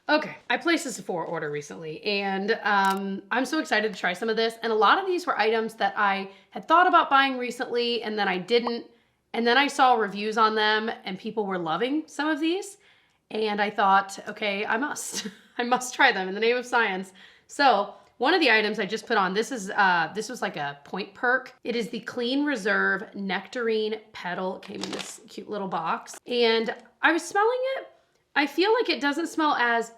Okay, I placed a Sephora order recently, and I'm so excited to try some of this. And a lot of these were items that I had thought about buying recently, and then I didn't. And then I saw reviews on them, and people were loving some of these. And I thought, okay, I must. I must try them in the name of science. So one of the items I just put on, this was like a point perk. It is the Clean Reserve Nectarine Petal. It came in this cute little box. And I was smelling it. I feel like it doesn't smell as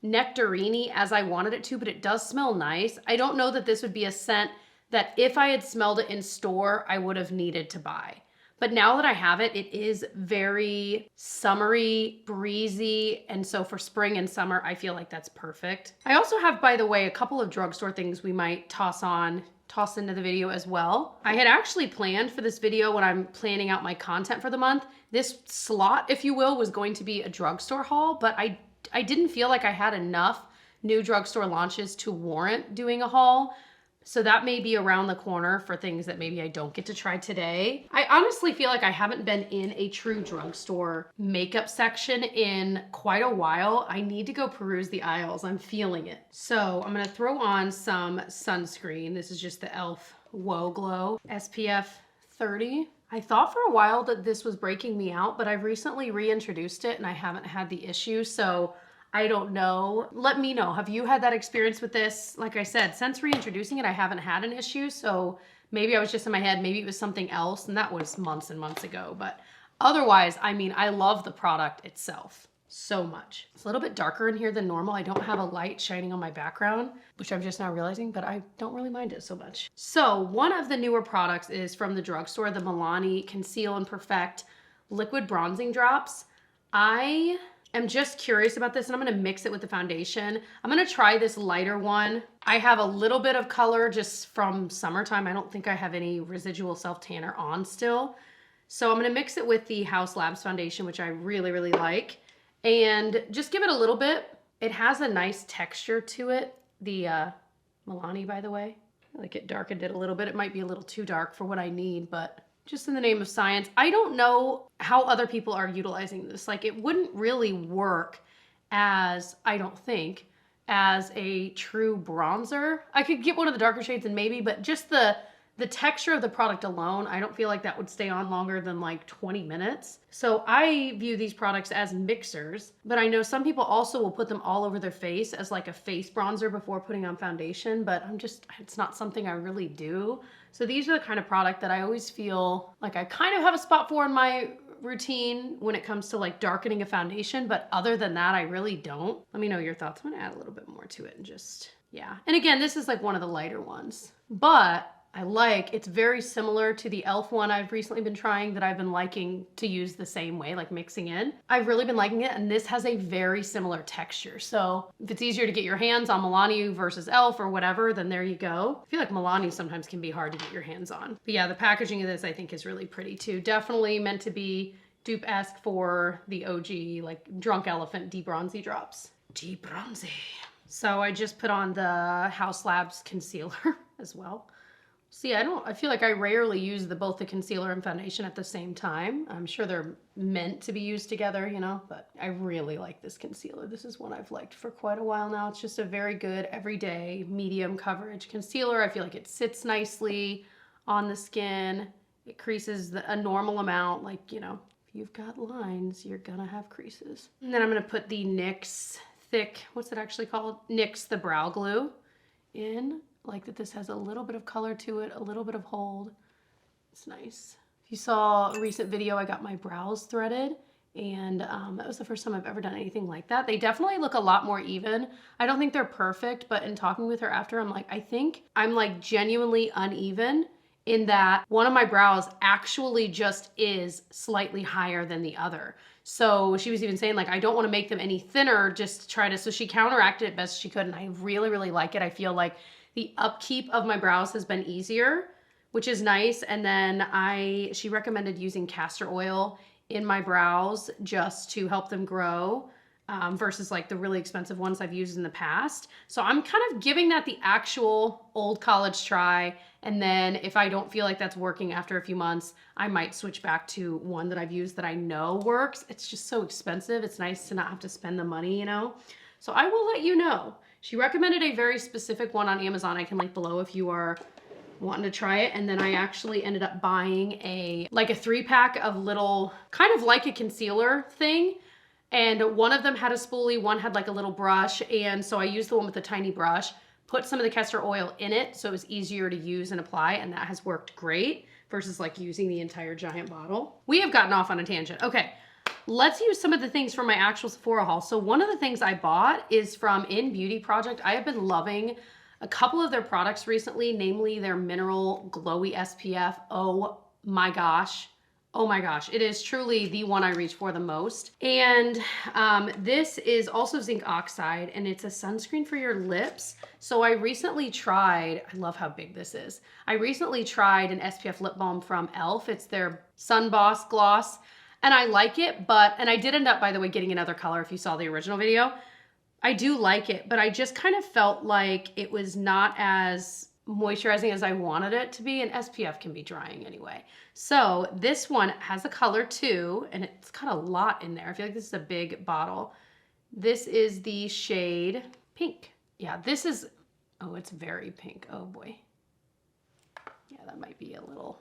nectarine-y as I wanted it to, but it does smell nice. I don't know that this would be a scent that if I had smelled it in store, I would have needed to buy. But now that I have it, it is very summery, breezy, and so for spring and summer, I feel like that's perfect. I also have, by the way, a couple of drugstore things we might toss into the video as well. I had actually planned for this video when I'm planning out my content for the month. This slot, if you will, was going to be a drugstore haul, but I didn't feel like I had enough new drugstore launches to warrant doing a haul. So that may be around the corner for things that maybe I don't get to try today. I honestly feel like I haven't been in a true drugstore makeup section in quite a while. I need to go peruse the aisles. I'm feeling it. So I'm gonna throw on some sunscreen. This is just the e.l.f. Whoa Glow SPF 30. I thought for a while that this was breaking me out, but I've recently reintroduced it and I haven't had the issue. So I don't know. Let me know. Have you had that experience with this? Like I said, since reintroducing it, I haven't had an issue. So maybe I was just in my head. Maybe it was something else. And that was months and months ago. But otherwise, I mean, I love the product itself so much. It's a little bit darker in here than normal. I don't have a light shining on my background, which I'm just now realizing, but I don't really mind it so much. So one of the newer products is from the drugstore, the Milani Conceal and Perfect Liquid Bronzing Drops. I am just curious about this and I'm gonna mix it with the foundation. I'm gonna try this lighter one. I have a little bit of color just from summertime. I don't think I have any residual self-tanner on still. So I'm gonna mix it with the Haus Labs foundation, which I really, really like. And just give it a little bit. It has a nice texture to it. The Milani, by the way. I like it darkened it a little bit. It might be a little too dark for what I need, but just in the name of science. I don't know how other people are utilizing this. Like it wouldn't really work as, I don't think, as a true bronzer. I could get one of the darker shades and maybe, but just the texture of the product alone, I don't feel like that would stay on longer than like 20 minutes. So I view these products as mixers, but I know some people also will put them all over their face as like a face bronzer before putting on foundation, but it's not something I really do. So these are the kind of product that I always feel like I kind of have a spot for in my routine when it comes to like darkening a foundation, but other than that, I really don't. Let me know your thoughts. I'm gonna add a little bit more to it and just, yeah. And again, this is like one of the lighter ones, but it's very similar to the e.l.f. one I've recently been trying that I've been liking to use the same way, like mixing in. I've really been liking it, and this has a very similar texture. So if it's easier to get your hands on Milani versus e.l.f. or whatever, then there you go. I feel like Milani sometimes can be hard to get your hands on. But yeah, the packaging of this I think is really pretty too. Definitely meant to be dupe-esque for the OG, like Drunk Elephant Debronzy drops. Debronzy. So I just put on the Haus Labs concealer as well. See, I feel like I rarely use both the concealer and foundation at the same time. I'm sure they're meant to be used together, you know, but I really like this concealer. This is one I've liked for quite a while now. It's just a very good everyday medium coverage concealer. I feel like it sits nicely on the skin. It creases a normal amount, like, you know, if you've got lines, you're gonna have creases. And then I'm gonna put the NYX thick, what's it actually called? NYX the Brow Glue in. Like that this has a little bit of color to it, a little bit of hold. It's nice. If you saw a recent video, I got my brows threaded and that was the first time I've ever done anything like that. They definitely look a lot more even. I don't think they're perfect, but in talking with her after, I'm like, I think I'm like genuinely uneven in that one of my brows actually just is slightly higher than the other. So she was even saying like, I don't want to make them any thinner, just try to, so she counteracted it best she could. And I really, really like it. I feel like the upkeep of my brows has been easier, which is nice. And then she recommended using castor oil in my brows just to help them grow versus like the really expensive ones I've used in the past. So I'm kind of giving that the actual old college try. And then if I don't feel like that's working after a few months, I might switch back to one that I've used that I know works. It's just so expensive. It's nice to not have to spend the money, you know? So I will let you know. She recommended a very specific one on Amazon. I can link below if you are wanting to try it. And then I actually ended up buying a 3-pack of little, kind of like a concealer thing. And one of them had a spoolie, one had like a little brush. And so I used the one with the tiny brush, put some of the castor oil in it so it was easier to use and apply, and that has worked great versus like using the entire giant bottle. We have gotten off on a tangent. Okay, let's use some of the things from my actual Sephora haul. So one of the things I bought is from In Beauty Project. I have been loving a couple of their products recently, namely their Mineral Glowy SPF. Oh my gosh. Oh my gosh, it is truly the one I reach for the most. And this is also zinc oxide, and it's a sunscreen for your lips. So I recently tried, I love how big this is. I recently tried an SPF lip balm from e.l.f. It's their Sun Boss gloss, and I like it, and I did end up, by the way, getting another color if you saw the original video. I do like it, but I just kind of felt like it was not as moisturizing as I wanted it to be, and SPF can be drying anyway. So this one has a color too, and it's got a lot in there. I feel like this is a big bottle. This is the shade pink. Yeah, this is, oh, it's very pink. Oh boy. Yeah, that might be a little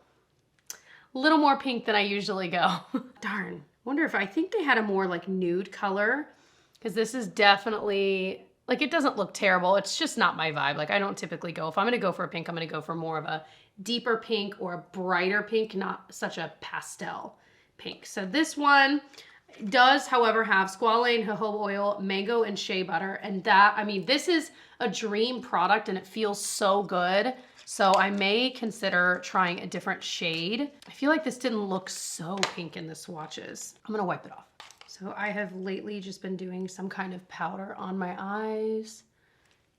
more pink than I usually go. Darn. Wonder if, I think they had a more like nude color, because this is definitely, like, it doesn't look terrible. It's just not my vibe. Like, I don't typically go, if I'm gonna go for a pink, I'm gonna go for more of a deeper pink or a brighter pink, not such a pastel pink. So this one does, however, have squalane, jojoba oil, mango, and shea butter. And that, I mean, this is a dream product and it feels so good. So I may consider trying a different shade. I feel like this didn't look so pink in the swatches. I'm gonna wipe it off. So I have lately just been doing some kind of powder on my eyes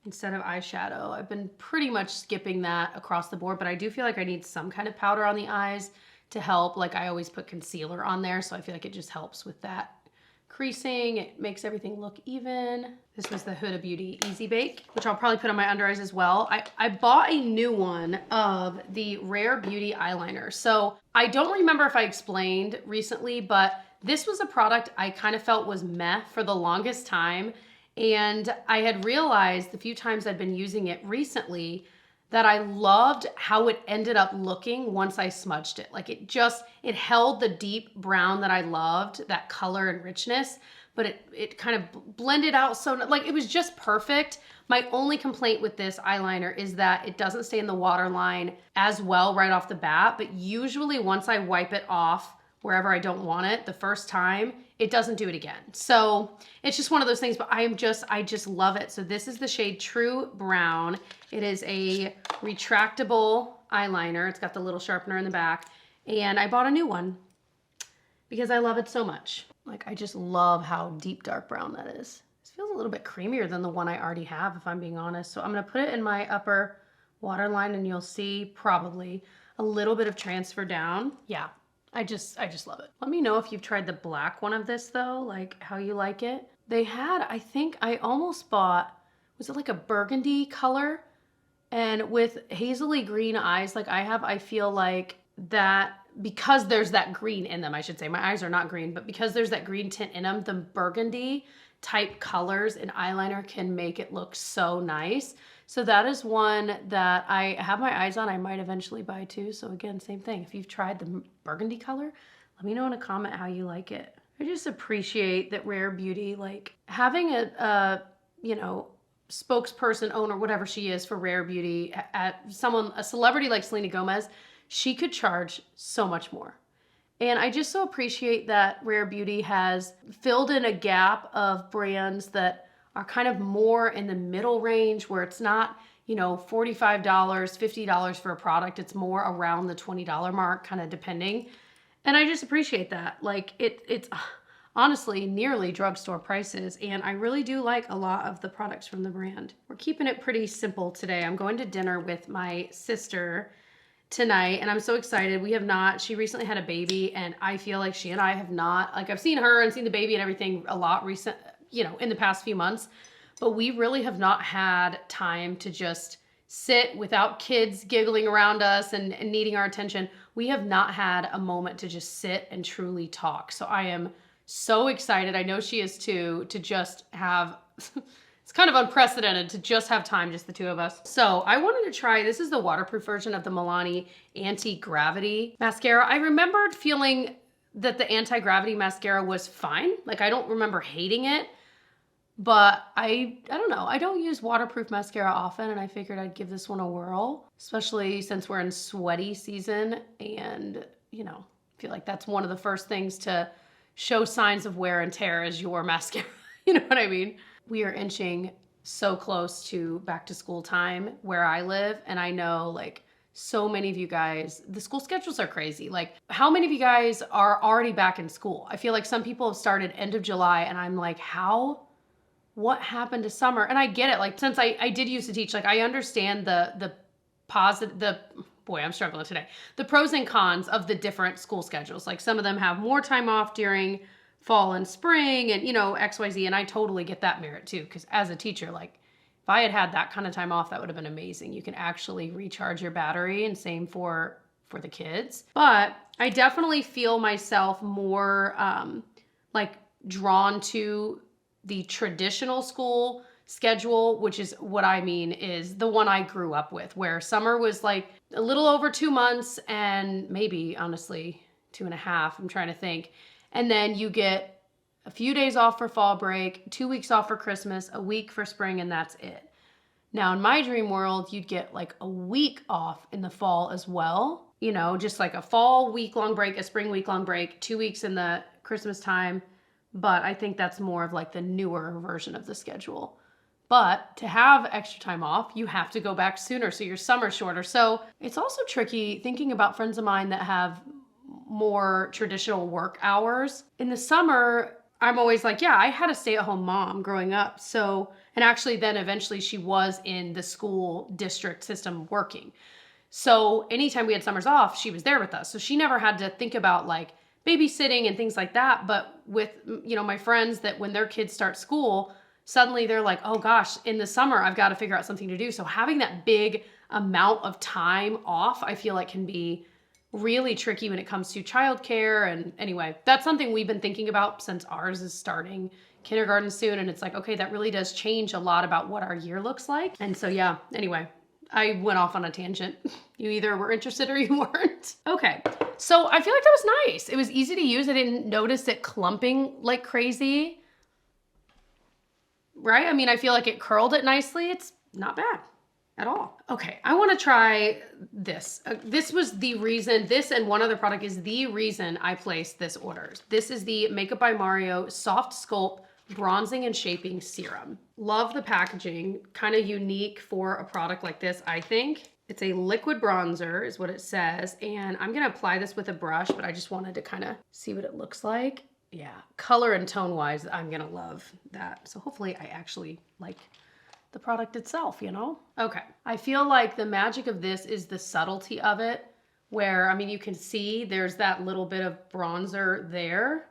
instead of eyeshadow. I've been pretty much skipping that across the board, but I do feel like I need some kind of powder on the eyes to help. Like, I always put concealer on there, so I feel like it just helps with that creasing. It makes everything look even. This was the Huda Beauty Easy Bake, which I'll probably put on my under eyes as well. I bought a new one of the Rare Beauty eyeliner. So I don't remember if I explained recently, but this was a product I kind of felt was meh for the longest time. And I had realized the few times I'd been using it recently that I loved how it ended up looking once I smudged it. Like, it held the deep brown that I loved, that color and richness, but it kind of blended out so, like, it was just perfect. My only complaint with this eyeliner is that it doesn't stay in the waterline as well right off the bat, but usually once I wipe it off wherever I don't want it the first time, it doesn't do it again. So it's just one of those things, but I just love it. So this is the shade True Brown. It is a retractable eyeliner. It's got the little sharpener in the back, and I bought a new one because I love it so much. Like, I just love how deep dark brown that is. This feels a little bit creamier than the one I already have, if I'm being honest. So I'm gonna put it in my upper waterline, and you'll see probably a little bit of transfer down. Yeah. I just love it. Let me know if you've tried the black one of this though, like how you like it. They had, I think I almost bought, was it like a burgundy color? And with hazily green eyes like I have, I feel like that, because there's that green in them, I should say. My eyes are not green, but because there's that green tint in them, the burgundy type colors in eyeliner can make it look so nice. So that is one that I have my eyes on. I might eventually buy too. So again, same thing. If you've tried the burgundy color, let me know in a comment how you like it. I just appreciate that Rare Beauty, like having a you know, spokesperson, owner, whatever she is for Rare Beauty, a celebrity like Selena Gomez, she could charge so much more. And I just so appreciate that Rare Beauty has filled in a gap of brands that are kind of more in the middle range, where it's not, you know, $45, $50 for a product. It's more around the $20 mark, kind of depending. And I just appreciate that. Like, it's honestly nearly drugstore prices. And I really do like a lot of the products from the brand. We're keeping it pretty simple today. I'm going to dinner with my sister tonight, and I'm so excited. She recently had a baby, and I feel like she and I have not, like, I've seen her and seen the baby and everything a lot in the past few months, but we really have not had time to just sit without kids giggling around us and needing our attention. We have not had a moment to just sit and truly talk. So I am so excited. I know she is too, to just have It's kind of unprecedented to just have time, just the two of us. So I wanted to try, this is the waterproof version of the Milani Anti-Gravity Mascara. I remembered feeling that the Anti-Gravity Mascara was fine. Like, I don't remember hating it, but I don't know. I don't use waterproof mascara often, and I figured I'd give this one a whirl, especially since we're in sweaty season, and, you know, I feel like that's one of the first things to show signs of wear and tear is your mascara. You know what I mean? We are inching so close to back to school time where I live, and I know, like, so many of you guys, the school schedules are crazy. Like, how many of you guys are already back in school? I feel like some people have started end of July, and I'm like, what happened to summer? And I get it. Like, since I did used to teach, like, I understand the boy, I'm struggling today. The pros and cons of the different school schedules. Like, some of them have more time off during fall and spring and, you know, XYZ. And I totally get that merit too. Because as a teacher, like, if I had had that kind of time off, that would have been amazing. You can actually recharge your battery, and same for the kids. But I definitely feel myself more like drawn to the traditional school schedule, which is what I mean is the one I grew up with, where summer was like a little over 2 months and maybe honestly 2.5. I'm trying to think. And then you get a few days off for fall break, 2 weeks off for Christmas, a week for spring, and that's it. Now in my dream world, you'd get like a week off in the fall as well. You know, just like a fall week-long break, a spring week-long break, 2 weeks in the Christmas time. But I think that's more of like the newer version of the schedule. But to have extra time off, you have to go back sooner, so your summer's shorter. So it's also tricky thinking about friends of mine that have more traditional work hours. In the summer, I'm always like, yeah, I had a stay-at-home mom growing up. So, and actually then eventually she was in the school district system working. So anytime we had summers off, she was there with us. So she never had to think about like babysitting and things like that. But with, you know, my friends that when their kids start school, suddenly they're like, oh gosh, in the summer, I've got to figure out something to do. So having that big amount of time off, I feel like can be really tricky when it comes to childcare. And anyway, that's something we've been thinking about since ours is starting kindergarten soon. And it's like, okay, that really does change a lot about what our year looks like. And so, yeah, anyway, I went off on a tangent. You either were interested or you weren't. Okay, so I feel like that was nice. It was easy to use. I didn't notice it clumping like crazy. Right? I mean, I feel like it curled it nicely. It's not bad at all. Okay, I want to try this. This was the reason, this and one other product is the reason I placed this order. This is the Makeup by Mario Soft Sculpt Bronzing and Shaping Serum. Love the packaging. Kind of unique for a product like this, I think. It's a liquid bronzer is what it says. And I'm going to apply this with a brush, but I just wanted to kind of see what it looks like. Yeah, color and tone wise, I'm gonna love that. So hopefully I actually like the product itself, you know? Okay, I feel like the magic of this is the subtlety of it, where, I mean, you can see there's that little bit of bronzer there,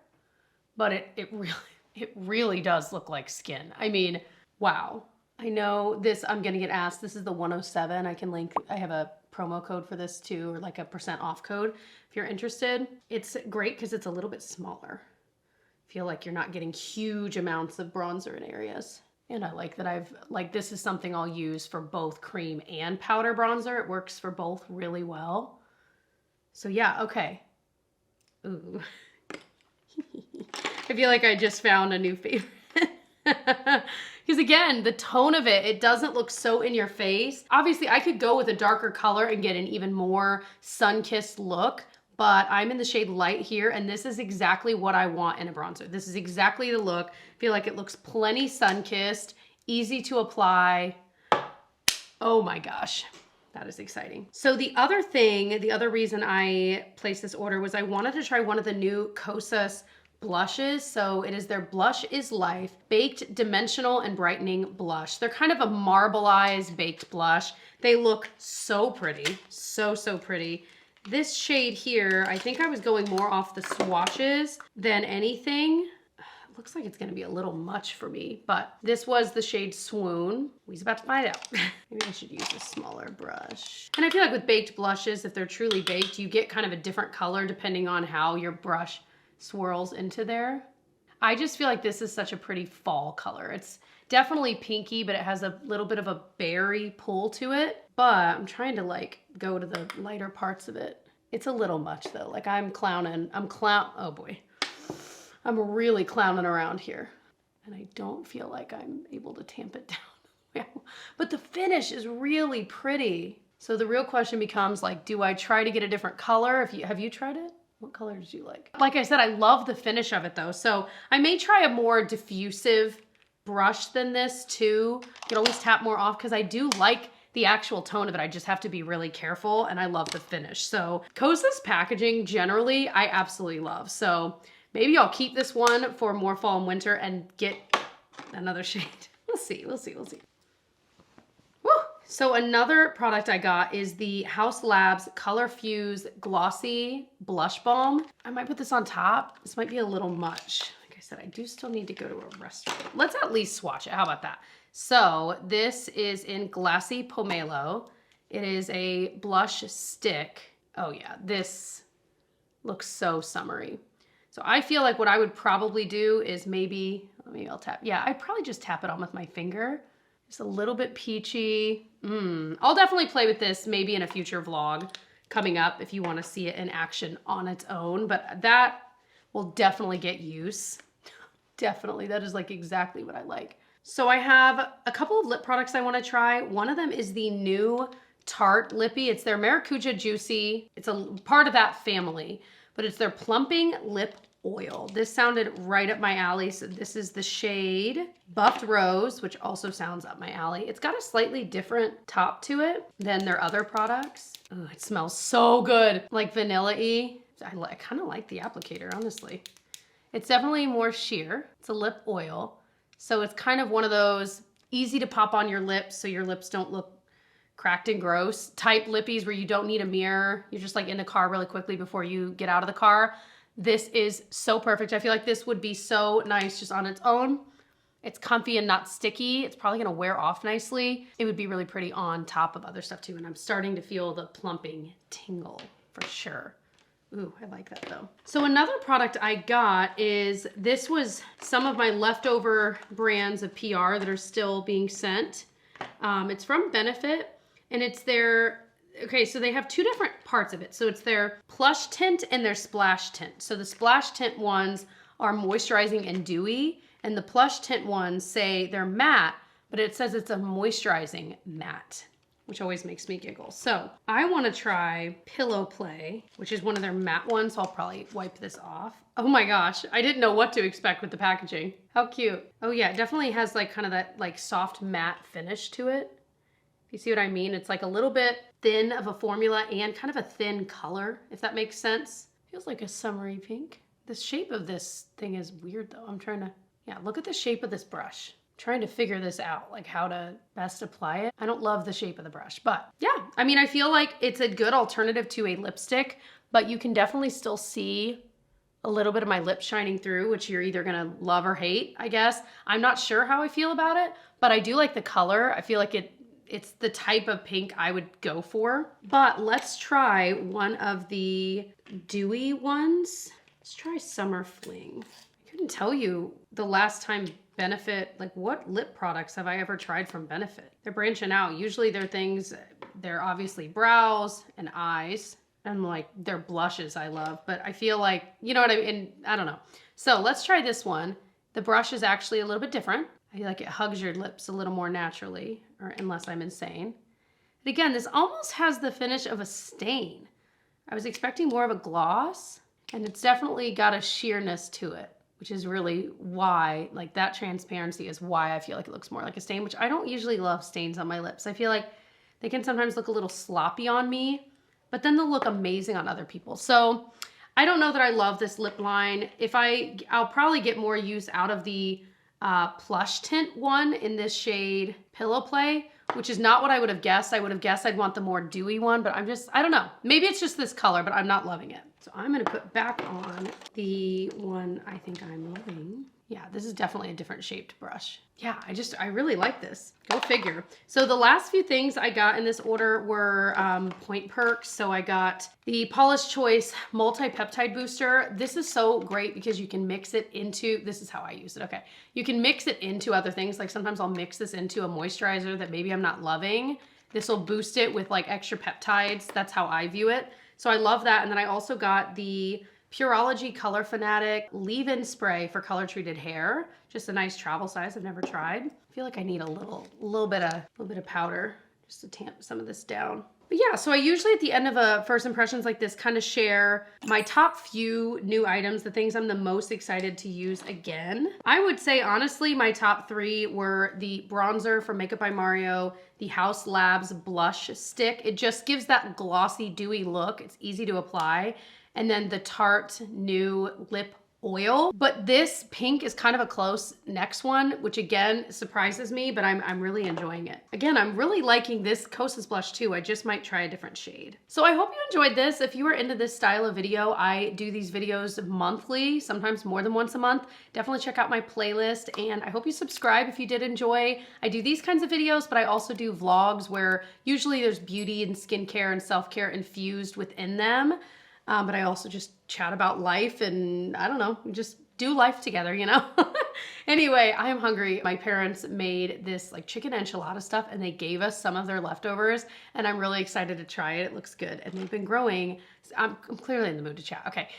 but it really does look like skin. I mean, wow. I know this, I'm gonna get asked, this is the 107. I can link, I have a promo code for this too, or like a % off code if you're interested. It's great because it's a little bit smaller. Feel like you're not getting huge amounts of bronzer in areas. And I like that this is something I'll use for both cream and powder bronzer. It works for both really well. So yeah, okay. Ooh. I feel like I just found a new favorite. Because again, the tone of it doesn't look so in your face. Obviously, I could go with a darker color and get an even more sun-kissed look, but I'm in the shade light here, and this is exactly what I want in a bronzer. This is exactly the look. I feel like it looks plenty sun-kissed, easy to apply. Oh my gosh, that is exciting. So the other reason I placed this order was I wanted to try one of the new Kosas blushes. So it is their Blush is Life Baked Dimensional and Brightening Blush. They're kind of a marbleized baked blush. They look so pretty, so pretty. This shade here, I think I was going more off the swatches than anything. It looks like it's gonna be a little much for me, but this was the shade Swoon. We're about to find out. Maybe I should use a smaller brush. And I feel like with baked blushes, if they're truly baked, you get kind of a different color depending on how your brush swirls into there. I just feel like this is such a pretty fall color. It's definitely pinky, but it has a little bit of a berry pull to it. But I'm trying to like go to the lighter parts of it. It's a little much though. Like I'm clowning. Oh boy. I'm really clowning around here. And I don't feel like I'm able to tamp it down. But the finish is really pretty. So the real question becomes like, do I try to get a different color? Have you tried it? What color did you like? Like I said, I love the finish of it though. So I may try a more diffusive brush than this too. You can always tap more off because I do like the actual tone of it. I just have to be really careful and I love the finish. So Kosas packaging generally, I absolutely love. So maybe I'll keep this one for more fall and winter and get another shade. We'll see. Woo! So another product I got is the Haus Labs Color Fuse Glossy Blush Balm. I might put this on top. This might be a little much. Like I said, I do still need to go to a restaurant. Let's at least swatch it. How about that? So this is in Glassy Pomelo. It is a blush stick. Oh yeah, this looks so summery. So I feel like what I would probably do is maybe I'll tap. Yeah, I'd probably just tap it on with my finger. Just a little bit peachy. I'll definitely play with this maybe in a future vlog coming up if you want to see it in action on its own. But that will definitely get use. Definitely, that is like exactly what I like. So I have a couple of lip products I want to try. One of them is the new Tarte Lippy. It's their Maracuja Juicy. It's a part of that family, but it's their Plumping Lip Oil. This sounded right up my alley. So this is the shade Buffed Rose, which also sounds up my alley. It's got a slightly different top to it than their other products. Oh, it smells so good. Like vanilla-y. I kind of like the applicator, honestly. It's definitely more sheer. It's a lip oil. So it's kind of one of those easy to pop on your lips so your lips don't look cracked and gross type lippies where you don't need a mirror. You're just like in the car really quickly before you get out of the car. This is so perfect. I feel like this would be so nice just on its own. It's comfy and not sticky. It's probably gonna wear off nicely. It would be really pretty on top of other stuff too. And I'm starting to feel the plumping tingle for sure. Ooh, I like that though. So another product I got is, this was some of my leftover brands of PR that are still being sent. It's from Benefit and it's their, okay, so they have two different parts of it. So it's their plush tint and their splash tint. So the splash tint ones are moisturizing and dewy, and the plush tint ones say they're matte, but it says it's a moisturizing matte, which always makes me giggle. So I want to try Pillow Play, which is one of their matte ones. So I'll probably wipe this off. Oh my gosh, I didn't know what to expect with the packaging. How cute. Oh yeah, it definitely has like kind of that like soft matte finish to it. You see what I mean? It's like a little bit thin of a formula and kind of a thin color, if that makes sense. Feels like a summery pink. The shape of this thing is weird though. I'm trying to, yeah, look at the shape of this brush. Trying to figure this out, like how to best apply it. I don't love the shape of the brush, but yeah, I mean, I feel like it's a good alternative to a lipstick, but you can definitely still see a little bit of my lip shining through, which you're either gonna love or hate, I guess. I'm not sure how I feel about it, but I do like the color. I feel like it's the type of pink I would go for. But let's try one of the dewy ones. Let's try Summer Fling. I couldn't tell you the last time Benefit, like what lip products have I ever tried from Benefit? They're branching out. Usually they're obviously brows and eyes and like their blushes I love, but I feel like, you know what I mean? And I don't know. So let's try this one. The brush is actually a little bit different. I feel like it hugs your lips a little more naturally, or unless I'm insane. But again, this almost has the finish of a stain. I was expecting more of a gloss, and it's definitely got a sheerness to it, which is really why, like that transparency is why I feel like it looks more like a stain, which I don't usually love stains on my lips. I feel like they can sometimes look a little sloppy on me, but then they'll look amazing on other people. So I don't know that I love this lip line. I'll probably get more use out of the plush tint one in this shade Pillow Play, which is not what I would have guessed. I would have guessed I'd want the more dewy one, but I don't know. Maybe it's just this color, but I'm not loving it. So I'm gonna put back on the one I think I'm loving. Yeah, this is definitely a different shaped brush. Yeah, I really like this. Go figure. So the last few things I got in this order were point perks. So I got the Paula's Choice Multi-Peptide Booster. This is so great because you can mix it into, this is how I use it, okay. You can mix it into other things. Like sometimes I'll mix this into a moisturizer that maybe I'm not loving. This will boost it with like extra peptides. That's how I view it. So I love that. And then I also got the Pureology Color Fanatic leave-in spray for color treated hair. Just a nice travel size. I've never tried. I feel like I need a little bit of powder just to tamp some of this down. But yeah, so I usually at the end of a first impressions like this kind of share my top few new items, the things I'm the most excited to use again. I would say honestly, my top 3 were the bronzer from Makeup by Mario, the House Labs blush stick. It just gives that glossy, dewy look. It's easy to apply. And then the Tarte new lip oil. But this pink is kind of a close next one, which again surprises me, but I'm really enjoying it. Again, I'm really liking this Kosas blush too. I just might try a different shade. So I hope you enjoyed this. If you are into this style of video, I do these videos monthly, sometimes more than once a month. Definitely check out my playlist, and I hope you subscribe if you did enjoy. I do these kinds of videos, but I also do vlogs where usually there's beauty and skincare and self-care infused within them. But I also just chat about life and I don't know, we just do life together, you know? Anyway, I am hungry. My parents made this like chicken enchilada stuff and they gave us some of their leftovers and I'm really excited to try it. It looks good. And they've been growing, I'm clearly in the mood to chat. Okay.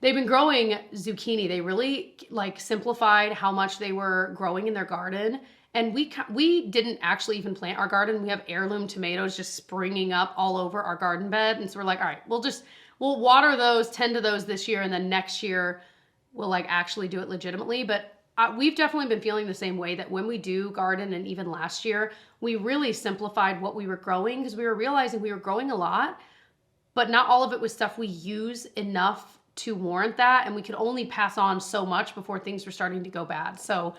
They've been growing zucchini. They really like simplified how much they were growing in their garden. And we didn't actually even plant our garden. We have heirloom tomatoes just springing up all over our garden bed. And so we're like, all right, we'll water those, tend to those this year, and then next year we'll like actually do it legitimately. But we've definitely been feeling the same way that when we do garden, and even last year, we really simplified what we were growing because we were realizing we were growing a lot, but not all of it was stuff we use enough to warrant that. And we could only pass on so much before things were starting to go bad. So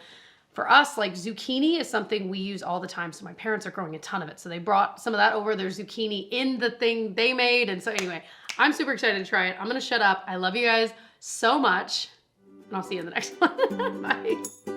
for us, like zucchini is something we use all the time. So my parents are growing a ton of it. So they brought some of that over, their zucchini in the thing they made. And so anyway, I'm super excited to try it. I'm gonna shut up. I love you guys so much. And I'll see you in the next one. Bye.